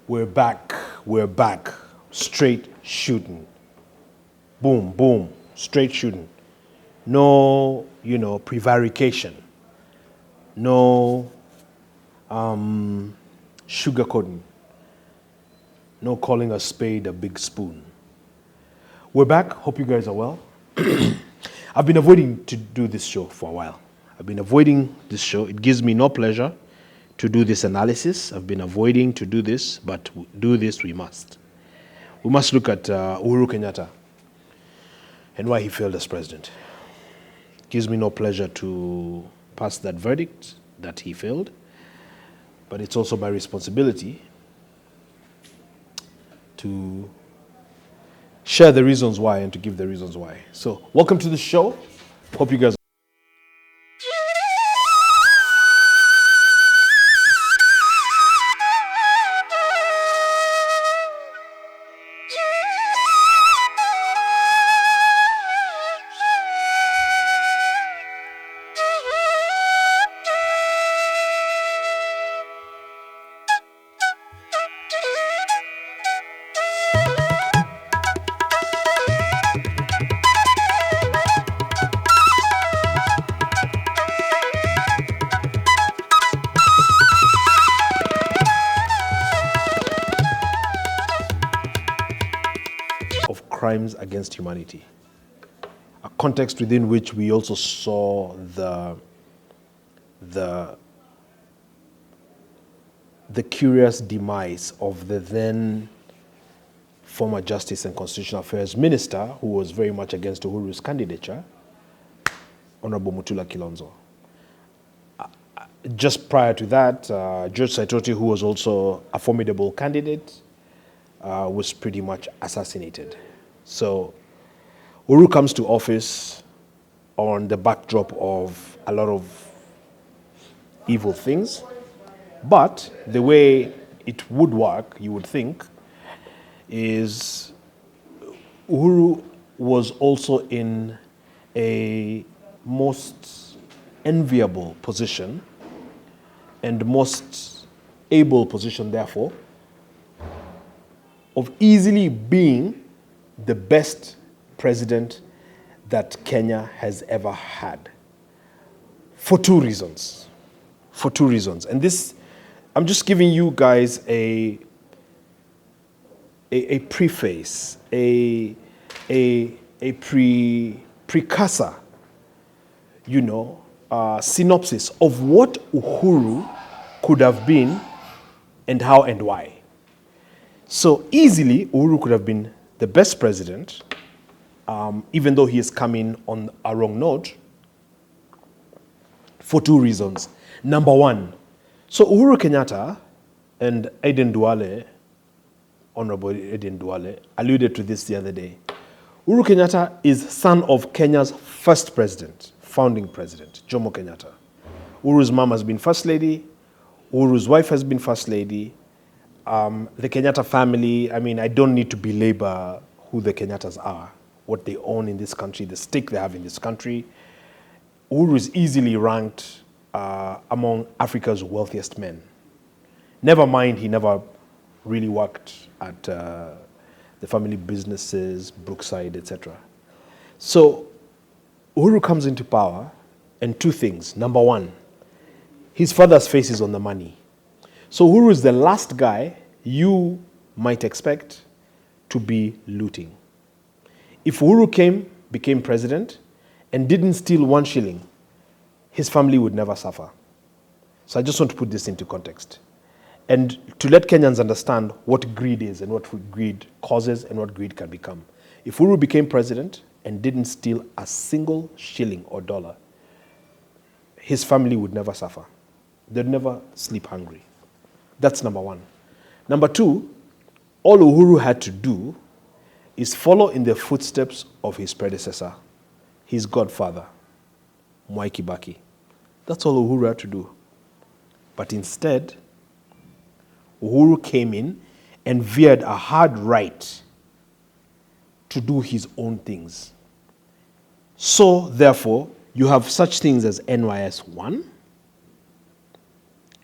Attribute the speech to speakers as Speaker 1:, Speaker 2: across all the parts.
Speaker 1: We're back. We're back. Straight shooting. Boom, boom. Straight shooting. No, prevarication. No sugarcoating. No calling a spade a big spoon. We're back. Hope you guys are well. I've been avoiding to do this show for a while. I've been avoiding this show. It gives me no pleasure to do this analysis. I've been avoiding to do this, but do this we must. We must look at Uhuru Kenyatta and why he failed as president. It gives me no pleasure to pass that verdict that he failed, but it's also my responsibility to share the reasons why and to give the reasons why. So, welcome to the show. Hope you guys of crimes against humanity, a context within which we also saw the curious demise of the then former Justice and Constitutional Affairs Minister, who was very much against Uhuru's candidature, Honorable Mutula Kilonzo. Just prior to that, George Saitoti, who was also a formidable candidate, was pretty much assassinated. So Uhuru comes to office on the backdrop of a lot of evil things, but the way it would work, you would think, is Uhuru was also in a most enviable position and most able position, therefore, of easily being the best president that Kenya has ever had. For two reasons. For two reasons. And this, I'm just giving you guys a preface, a precursor, synopsis of what Uhuru could have been and how and why. So easily, Uhuru could have been the best president, even though he is coming on a wrong note, for two reasons. Number one, so Uhuru Kenyatta and Aden Duale, Honorable Aden Duale, alluded to this the other day. Uhuru Kenyatta is son of Kenya's first president, founding president, Jomo Kenyatta. Uhuru's mom has been first lady. Uhuru's wife has been first lady. The Kenyatta family, I don't need to belabor who the Kenyattas are, what they own in this country, the stake they have in this country. Uhuru is easily ranked among Africa's wealthiest men. Never mind, he never really worked at the family businesses, Brookside, etc. So Uhuru comes into power, and two things. Number one, his father's face is on the money. So Uhuru is the last guy you might expect to be looting. If Uhuru became president, and didn't steal 1 shilling, his family would never suffer. So I just want to put this into context. And to let Kenyans understand what greed is and what greed causes and what greed can become. If Uhuru became president and didn't steal a single shilling or dollar, his family would never suffer. They'd never sleep hungry. That's number one. Number two, all Uhuru had to do is follow in the footsteps of his predecessor, his godfather, Mwai Kibaki. That's all Uhuru had to do. But instead, Uhuru came in and veered a hard right to do his own things. So, therefore, you have such things as NYS 1,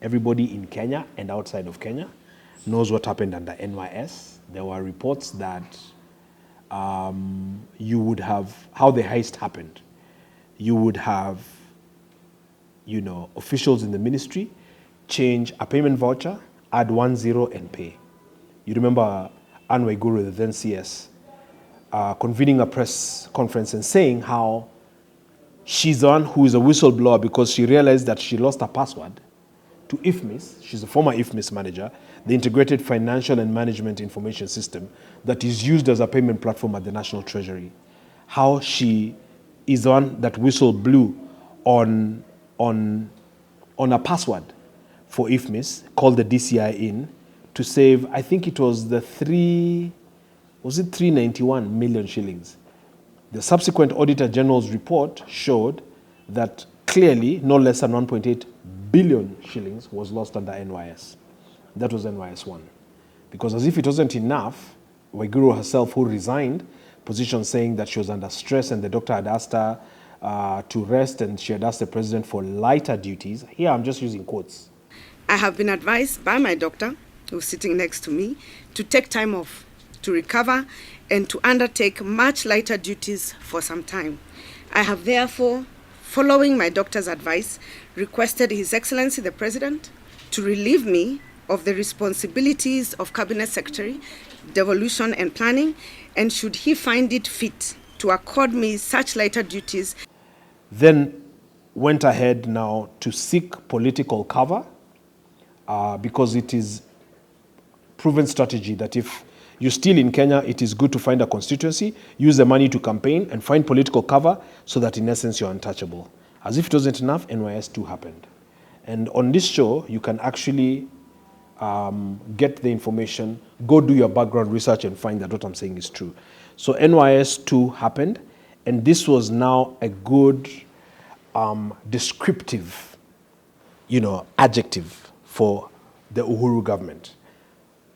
Speaker 1: everybody in Kenya and outside of Kenya, knows what happened under NYS. There were reports that you would have, how the heist happened. You would have, officials in the ministry change a payment voucher, add 10 and pay. You remember Anne Waiguru, the then CS, convening a press conference and saying how she's the one who is a whistleblower because she realized that she lost her password to IFMIS. She's a former IFMIS manager, the Integrated Financial and Management Information System that is used as a payment platform at the National Treasury. How she is the one that whistle blew on a password for IFMIS, called the DCI in, to save, I think it was 391 million shillings. The subsequent Auditor General's report showed that clearly no less than 1.8 billion shillings was lost under NYS. That was NYS 1. Because as if it wasn't enough, Waiguru herself, who resigned, position saying that she was under stress and the doctor had asked her to rest and she had asked the president for lighter duties. Here I'm just using quotes.
Speaker 2: I have been advised by my doctor, who's sitting next to me, to take time off, to recover, and to undertake much lighter duties for some time. I have therefore, following my doctor's advice, requested His Excellency the President to relieve me of the responsibilities of Cabinet Secretary, Devolution and Planning, and should he find it fit to accord me such lighter duties.
Speaker 1: Then went ahead now to seek political cover because it is proven strategy that if you're still in Kenya, it is good to find a constituency, use the money to campaign and find political cover so that in essence you're untouchable. As if it wasn't enough, NYS 2 happened. And on this show, you can actually get the information, go do your background research and find that what I'm saying is true. So NYS 2 happened, and this was now a good descriptive, adjective for the Uhuru government,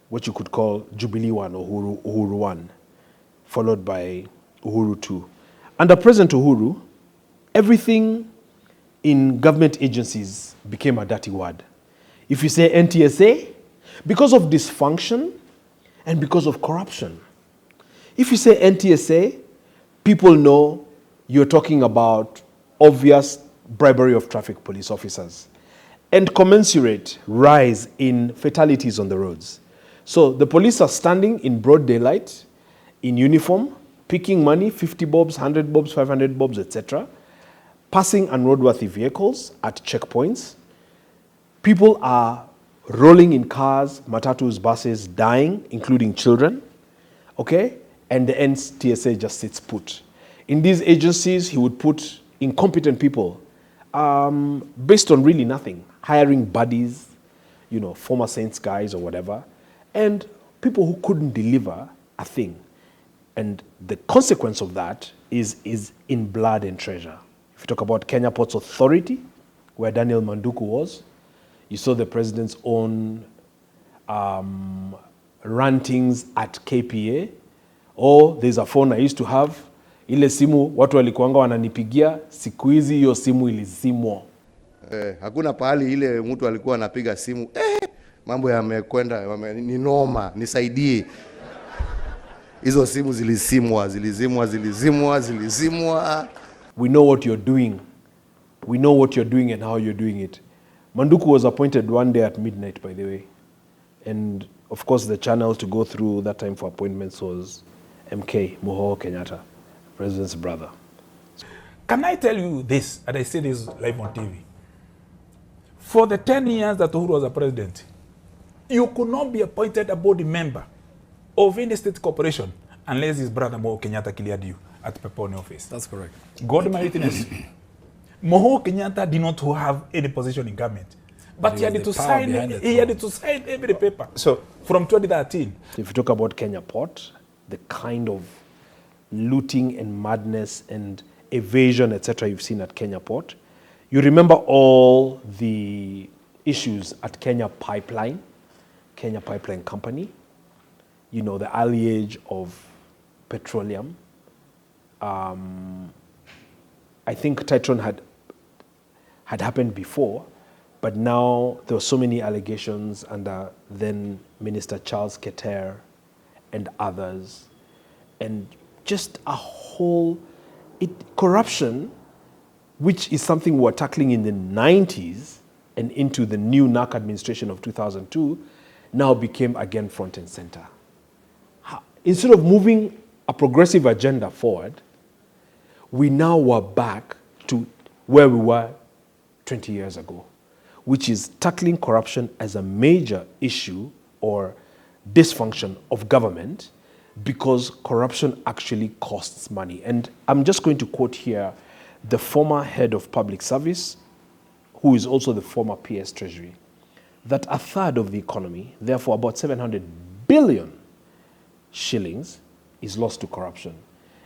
Speaker 1: what you could call Jubilee 1 or Uhuru 1, followed by Uhuru 2. Under President Uhuru, everything in government agencies became a dirty word. If you say NTSA, because of dysfunction and because of corruption. If you say NTSA, people know you're talking about obvious bribery of traffic police officers and commensurate rise in fatalities on the roads. So the police are standing in broad daylight, in uniform, picking money, 50 bobs, 100 bobs, 500 bobs, etc., passing unroadworthy vehicles at checkpoints. People are rolling in cars, matatus, buses, dying, including children, okay? And the NTSA just sits put. In these agencies, he would put incompetent people based on really nothing, hiring buddies, former Saints guys or whatever, and people who couldn't deliver a thing. And the consequence of that is in blood and treasure. If you talk about Kenya Ports Authority, where Daniel Manduku was, you saw the president's own rantings at KPA. There's a phone I used to have. Ile simu watu walikuanga wananipigia, siku hizi hiyo simu ilizimwa.
Speaker 3: Hakuna pahali ile mtu alikuwa anapiga simu. Mambo yamekwenda, ni noma, nisaidie. Hizo simu zilizimwa.
Speaker 1: We know what you're doing. We know what you're doing and how you're doing it. Manduku was appointed one day at midnight, by the way. And of course, the channel to go through that time for appointments was MK, Uhuru Kenyatta, President's brother.
Speaker 4: Can I tell you this, and I say this live on TV? For the 10 years that Uhuru was a president, you could not be appointed a board member of any state corporation unless his brother Uhuru Kenyatta cleared you at Peponi office.
Speaker 5: That's correct.
Speaker 4: God my witness. Uhuru Kenyatta did not have any position in government, but he had to sign. He had to sign every paper. So from 2013.
Speaker 1: If you talk about Kenya Port, the kind of looting and madness and evasion, etc., you've seen at Kenya Port, you remember all the issues at Kenya Pipeline Company. The early age of petroleum. I think Titron had happened before, But now there were so many allegations under then Minister Charles Keter and others, and just a whole corruption, which is something we were tackling in the 90s and into the new NAC administration of 2002, now became again front and center. Instead of moving a progressive agenda forward, we now were back to where we were 20 years ago, which is tackling corruption as a major issue or dysfunction of government, because corruption actually costs money. And I'm just going to quote here the former head of public service, who is also the former PS Treasury, that a third of the economy, therefore about 700 billion shillings, is lost to corruption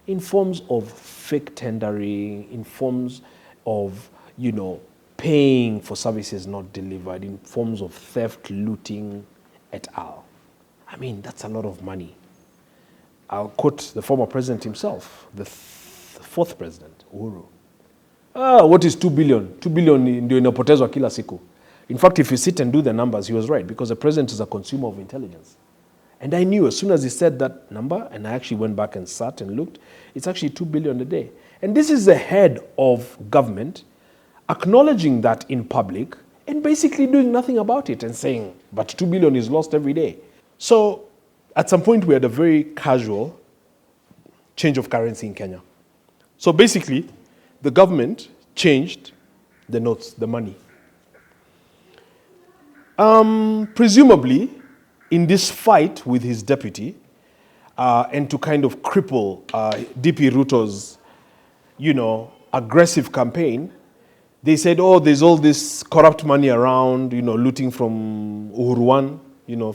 Speaker 1: in forms of fake tendering, in forms of, paying for services not delivered, in forms of theft, looting, et al. I mean, that's a lot of money. I'll quote the former president himself, the fourth president, Uhuru. What is 2 billion? 2 billion ndio inapotezwa kila siku. In fact, if you sit and do the numbers, he was right, because the president is a consumer of intelligence. And I knew as soon as he said that number, and I actually went back and sat and looked, it's actually 2 billion a day. And this is the head of government acknowledging that in public and basically doing nothing about it and saying, but 2 billion is lost every day. So at some point, we had a very casual change of currency in Kenya. So basically, the government changed the notes, the money. Presumably, in this fight with his deputy, and to kind of cripple DP Ruto's, aggressive campaign, they said, there's all this corrupt money around, looting from Uhuru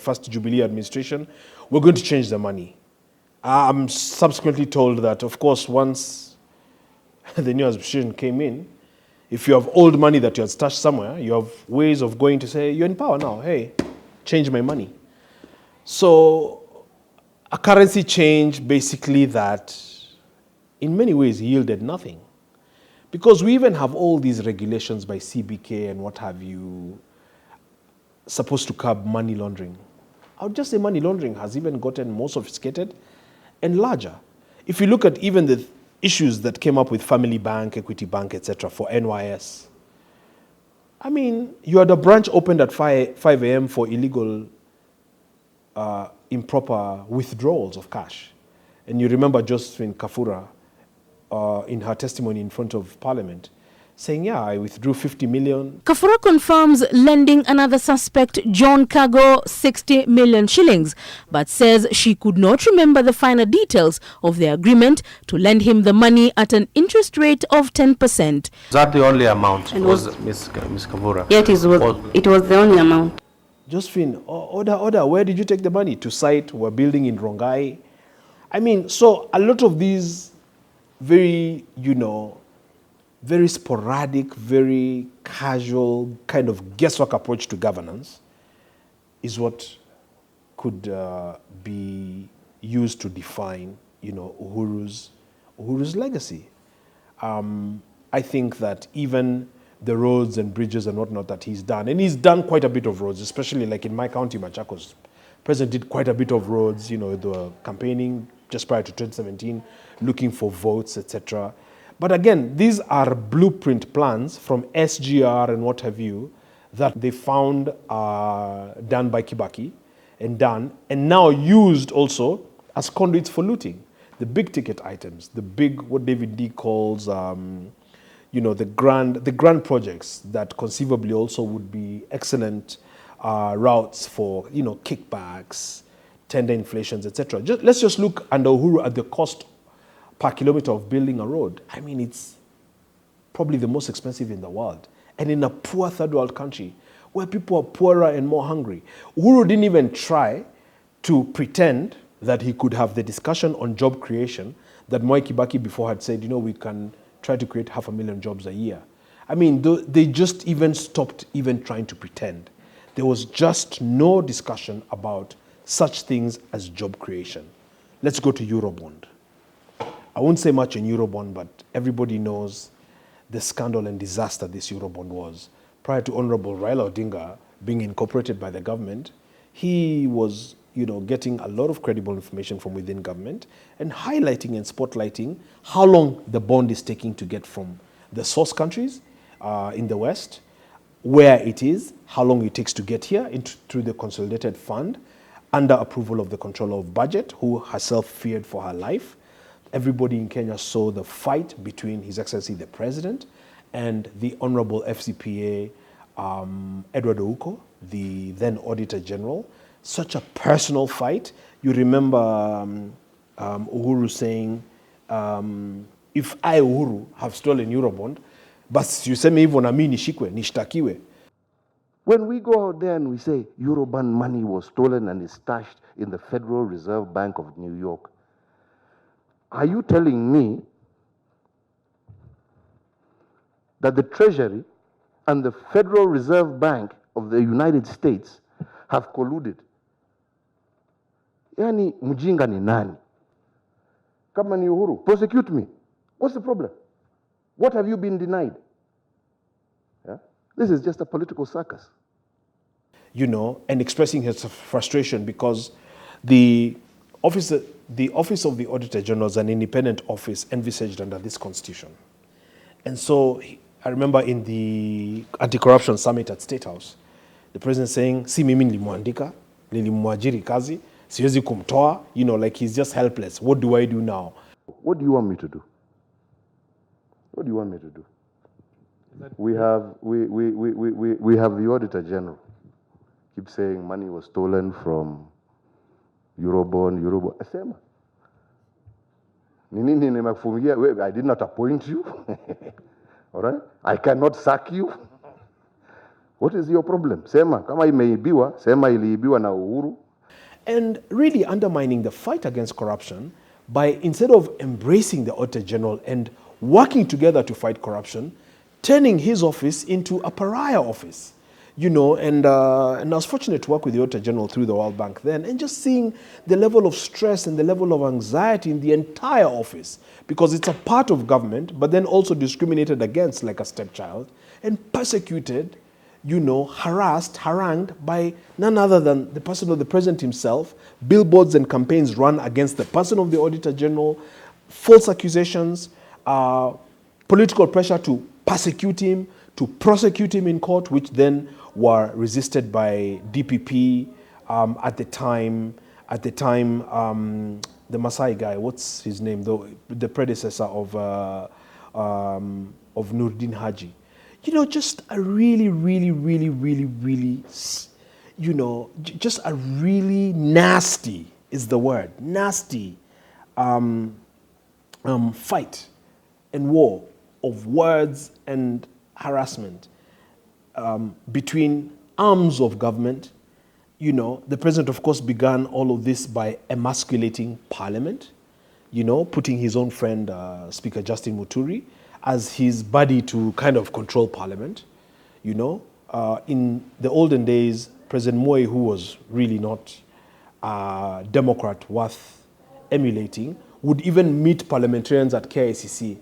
Speaker 1: first Jubilee administration. We're going to change the money. I'm subsequently told that, of course, once the new administration came in, if you have old money that you had stashed somewhere, you have ways of going to say, you're in power now, hey, change my money. So a currency change basically that in many ways yielded nothing. Because we even have all these regulations by CBK and what have you, supposed to curb money laundering. I would just say money laundering has even gotten more sophisticated and larger. If you look at even the issues that came up with Family Bank, Equity Bank, etc. for NYS, I mean, you had a branch opened at 5 a.m. for illegal, improper withdrawals of cash. And you remember Josephine Kafura in her testimony in front of Parliament saying, I withdrew 50 million.
Speaker 5: Kafura confirms lending another suspect, John Kago, 60 million shillings, but says she could not remember the finer details of the agreement to lend him the money at an interest rate of 10%.
Speaker 6: Was that the only amount? And was Ms. Kafura?
Speaker 7: Yeah, it was the only amount.
Speaker 1: Josephine, order, where did you take the money? To site, we're building in Rongai. I mean, so a lot of these very, very sporadic, very casual kind of guesswork approach to governance is what could be used to define, Uhuru's legacy. I think that even the roads and bridges and whatnot that he's done, and he's done quite a bit of roads, especially like in my county, Machakos. President did quite a bit of roads, they were campaigning just prior to 2017, looking for votes, etc. But again, these are blueprint plans from SGR and what have you that they found done by Kibaki and now used also as conduits for looting. The big ticket items, the big, what David D calls, the grand projects that conceivably also would be excellent routes for, kickbacks, tender inflations, etc. Let's just look under Uhuru at the cost per kilometer of building a road. I mean, it's probably the most expensive in the world. And in a poor third world country where people are poorer and more hungry. Uhuru didn't even try to pretend that he could have the discussion on job creation that Mwai Kibaki before had said, we can try to create 500,000 jobs a year. I mean, they just even stopped even trying to pretend. There was just no discussion about such things as job creation. Let's go to Eurobond. I won't say much in Eurobond, but everybody knows the scandal and disaster this Eurobond was. prior to Honorable Raila Odinga being incorporated by the government, he was, getting a lot of credible information from within government and highlighting and spotlighting how long the bond is taking to get from the source countries in the West, where it is, how long it takes to get here through the consolidated fund, under approval of the controller of budget, who herself feared for her life. Everybody in Kenya saw the fight between His Excellency the President and the Honorable FCPA Edward Ouko, the then Auditor General. Such a personal fight. You remember Uhuru saying, if I, Uhuru, have stolen Eurobond, basi yuseme hivyo na mimi nishikwe, nishtakiwe.
Speaker 8: When we go out there and we say Eurobond money was stolen and is stashed in the Federal Reserve Bank of New York, are you telling me that the Treasury and the Federal Reserve Bank of the United States have colluded? Yani mjinga ni nani? Kama ni Uhuru, prosecute me. What's the problem? What have you been denied? Yeah? This is just a political circus.
Speaker 1: And expressing his frustration because the office of the Auditor General is an independent office envisaged under this constitution. And so I remember in the anti-corruption summit at State House, the president saying, si mimi nilimuandika, nilimwajiri kazi, siwezi kumtoa, like he's just helpless. What do I do now?
Speaker 8: What do you want me to do? What do you want me to do? We have the Auditor General. Keep saying money was stolen from Eurobond. Asema. Nini nimekufungia? I did not appoint you. All right? I cannot sack you. What is your problem? Sema, kama imeibiwa, sema iliibiwa na Uhuru.
Speaker 1: And really undermining the fight against corruption by, instead of embracing the Auditor General and working together to fight corruption, turning his office into a pariah office. And I was fortunate to work with the Auditor General through the World Bank then, and just seeing the level of stress and the level of anxiety in the entire office, because it's a part of government, but then also discriminated against like a stepchild, and persecuted, harassed, harangued by none other than the person of the President himself. Billboards and campaigns run against the person of the Auditor General, false accusations, political pressure to persecute him, to prosecute him in court, which then were resisted by DPP at the time, the Masai guy, what's his name, the predecessor of Nurdin Haji. Just a really, really, really, really, really, just a really nasty is the word, nasty fight and war of words and harassment between arms of government. The president, of course, began all of this by emasculating Parliament, putting his own friend, Speaker Justin Muturi, as his buddy to kind of control Parliament. In the olden days, President Moi, who was really not a Democrat worth emulating, would even meet parliamentarians at KICC.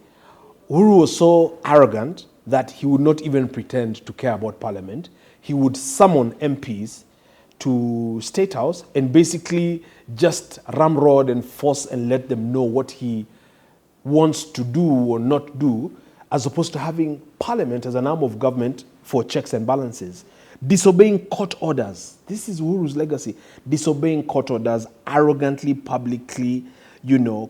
Speaker 1: Uhuru was so arrogant that he would not even pretend to care about Parliament. He would summon MPs to State House and basically just ramrod and force and let them know what he wants to do or not do, as opposed to having Parliament as an arm of government for checks and balances. Disobeying court orders. This is Uhuru's legacy. Disobeying court orders arrogantly, publicly,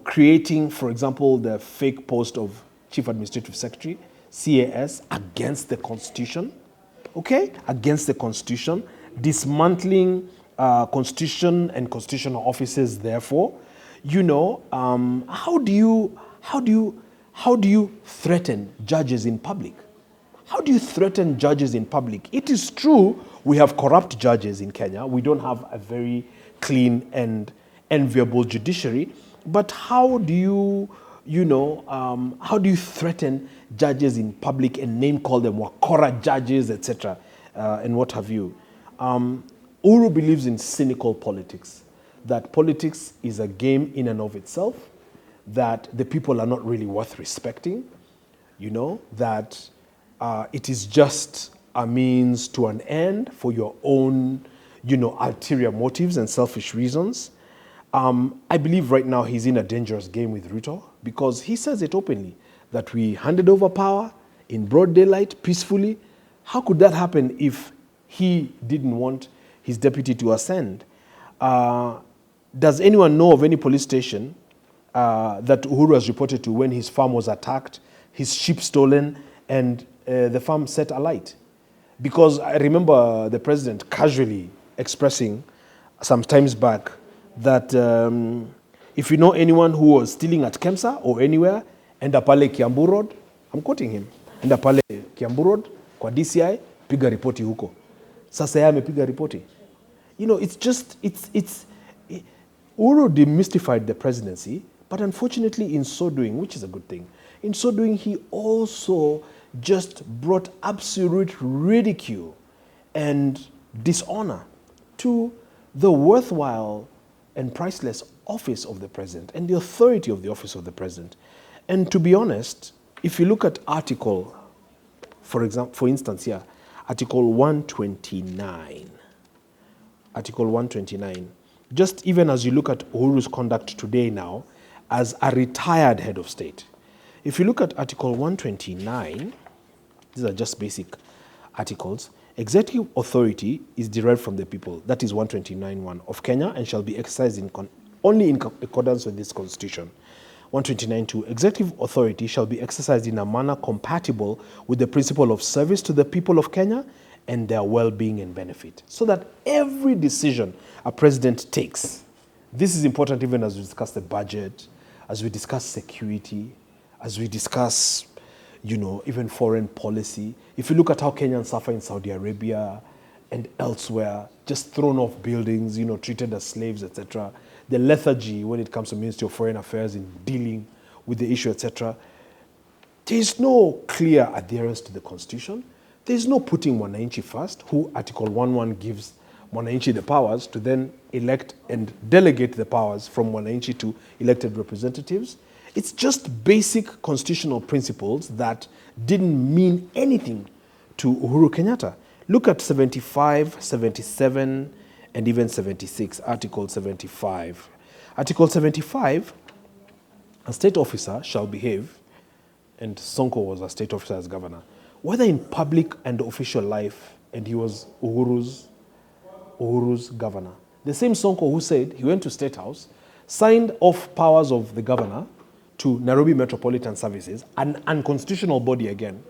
Speaker 1: creating, for example, the fake post of Chief Administrative Secretary, CAS, against the Constitution, against the Constitution, dismantling Constitution and constitutional offices. Therefore, how do you threaten judges in public? How do you threaten judges in public? It is true we have corrupt judges in Kenya. We don't have a very clean and enviable judiciary. But how do you threaten judges in public and name call them wakora judges, etc., and what have you? Uhuru believes in cynical politics, that politics is a game in and of itself, that the people are not really worth respecting, that it is just a means to an end for your own, ulterior motives and selfish reasons. I believe right now he's in a dangerous game with Ruto because he says it openly that we handed over power in broad daylight, peacefully. How could that happen if he didn't want his deputy to ascend? Does anyone know of any police station that Uhuru has reported to when his farm was attacked, his sheep stolen, and the farm set alight? Because I remember the president casually expressing some times back that if you know anyone who was stealing at Kemsa or anywhere, enda pale Kiambu Road, I'm quoting him, enda pale Kiambu Road, kwa DCI, piga ripoti huko. Sasa yeye amepiga ripoti. Uhuru demystified the presidency, but unfortunately in so doing, which is a good thing, in so doing he also just brought absolute ridicule and dishonor to the worthwhile and priceless office of the president and the authority of the office of the president. And to be honest, if you look at article, for instance here, Article 129, Article 129, just even as you look at Uhuru's conduct today now as a retired head of state, if you look at Article 129, these are just basic articles, executive authority is derived from the people, that is 129(1) of Kenya, and shall be exercised only in accordance with this constitution. 129(2), executive authority shall be exercised in a manner compatible with the principle of service to the people of Kenya and their well-being and benefit. So that every decision a president takes, this is important even as we discuss the budget, as we discuss security, as we discuss, even foreign policy. If you look at how Kenyans suffer in Saudi Arabia and elsewhere, just thrown off buildings, treated as slaves, etc. The lethargy when it comes to Ministry of Foreign Affairs in dealing with the issue, etc. There is no clear adherence to the Constitution. There is no putting Mwananchi first, who Article 1.1 gives Mwananchi the powers to then elect and delegate the powers from Mwananchi to elected representatives. It's just basic constitutional principles that didn't mean anything to Uhuru Kenyatta. Look at 75, 77, and even 76, Article 75. Article 75, a state officer shall behave, and Sonko was a state officer as governor, whether in public and official life, and he was Uhuru's governor. The same Sonko who said he went to State House, signed off powers of the governor to Nairobi Metropolitan Services, an unconstitutional body again,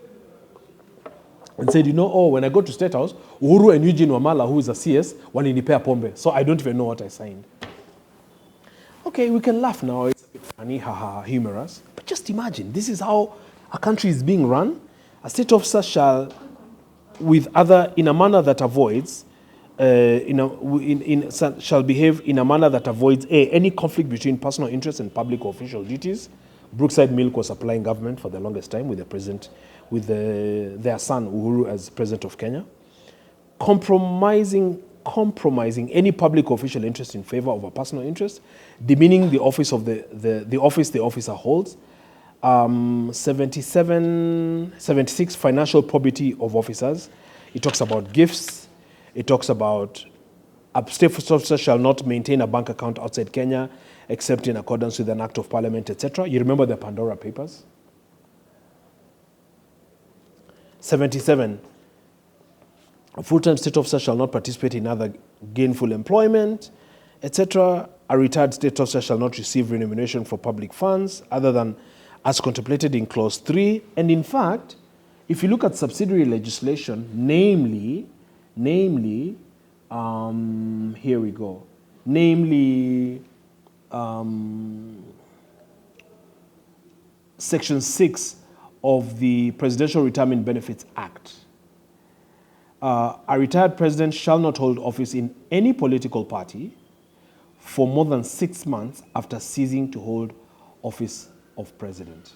Speaker 1: and said, when I go to State House, Uhuru and Eugene Wamala, who is a CS, walinipea pombe, so I don't even know what I signed. Okay, we can laugh now, it's a bit funny, humorous, but just imagine, this is how a country is being run. A state officer shall, in a manner that avoids, shall behave in a manner that avoids any conflict between personal interests and public or official duties. Brookside Milk was supplying government for the longest time with their son Uhuru as president of Kenya. Compromising any public or official interest in favor of a personal interest, demeaning the office of the office the officer holds. 76, financial probity of officers. It talks about gifts. It talks about a state officer shall not maintain a bank account outside Kenya except in accordance with an act of parliament, etc. You remember the Pandora Papers? 77, a full-time state officer shall not participate in other gainful employment, etc. A retired state officer shall not receive remuneration for public funds other than as contemplated in Clause 3. And in fact, if you look at subsidiary legislation, namely, here we go, namely Section 6 of the Presidential Retirement Benefits Act. A retired president shall not hold office in any political party for more than 6 months after ceasing to hold office of president.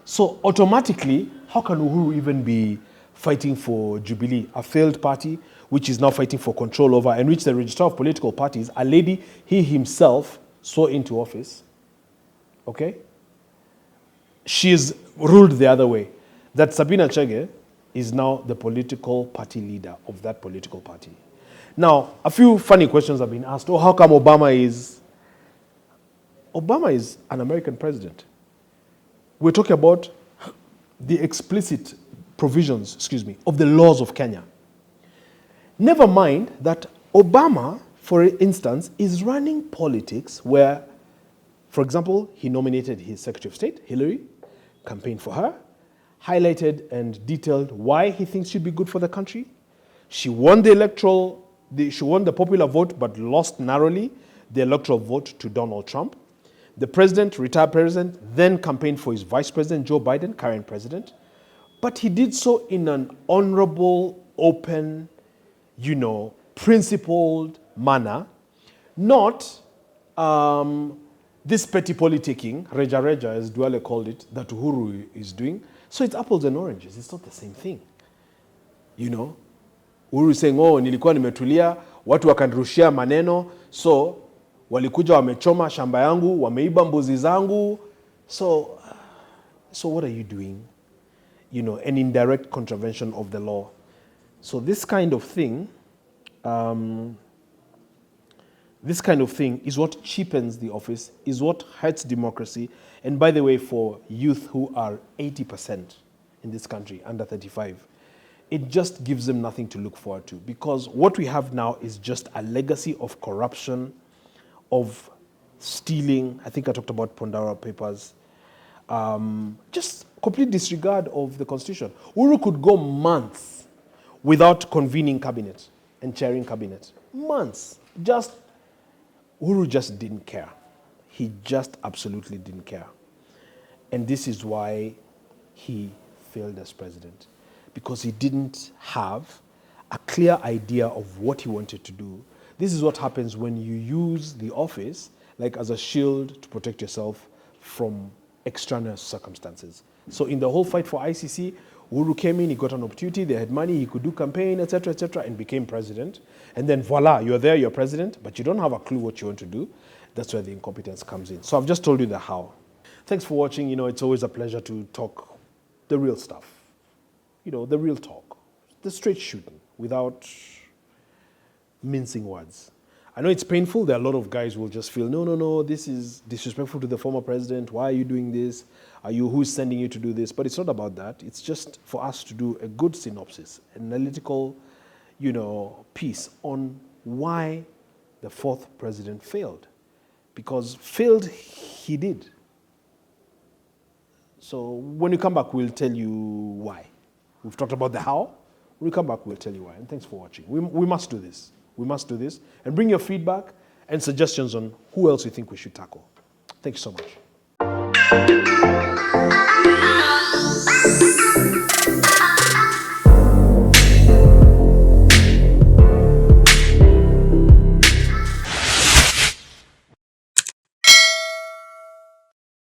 Speaker 1: So automatically, how can Uhuru even be fighting for Jubilee, a failed party which is now fighting for control over, and which the registrar of political parties, a lady he himself saw into office, okay? She's ruled the other way. That Sabina Chege is now the political party leader of that political party. Now, a few funny questions have been asked. Oh, how come Obama is an American president? We're talking about the explicit provisions, of the laws of Kenya. Never mind that Obama, for instance, is running politics where, for example, he nominated his Secretary of State, Hillary, campaigned for her, highlighted and detailed why he thinks she'd be good for the country. She won she won the popular vote, but lost narrowly the electoral vote to Donald Trump. The president, retired president, then campaigned for his vice president, Joe Biden, current president. But he did so in an honorable, open, principled manner, not this petty politicking, reja, as Duale called it, that Uhuru is doing. So it's apples and oranges. It's not the same thing. Uhuru is saying, oh, nilikuwa nimetulia, watu wakanirushia maneno, so walikuja wamechoma shamba yangu, wameiba mbuzi zangu. So what are you doing? An indirect contravention of the law. So this kind of thing is what cheapens the office, is what hurts democracy. And by the way, for youth who are 80% in this country, under 35, it just gives them nothing to look forward to. Because what we have now is just a legacy of corruption, of stealing. I think I talked about Pondara Papers. Just complete disregard of the Constitution. Uhuru could go months without convening cabinet and chairing cabinet. Months. Uhuru just didn't care. He just absolutely didn't care. And this is why he failed as president. Because he didn't have a clear idea of what he wanted to do. This is what happens when you use the office like as a shield to protect yourself from extraneous circumstances. So in the whole fight for ICC, Uhuru came in, he got an opportunity, they had money, he could do campaign, etc., and became president. And then voila, you're there, you're president, but you don't have a clue what you want to do. That's where the incompetence comes in. So I've just told you the how. Thanks for watching. It's always a pleasure to talk the real stuff. The real talk, the straight shooting, without mincing words. I know it's painful. There are a lot of guys who will just feel, no, this is disrespectful to the former president. Why are you doing this? Who's sending you to do this? But it's not about that. It's just for us to do a good synopsis, an analytical, piece on why the fourth president failed. Because failed, he did. So when you come back, we'll tell you why. We've talked about the how. When we come back, we'll tell you why. And thanks for watching. We must do this. We must do this. And bring your feedback and suggestions on who else you think we should tackle. Thank you so much.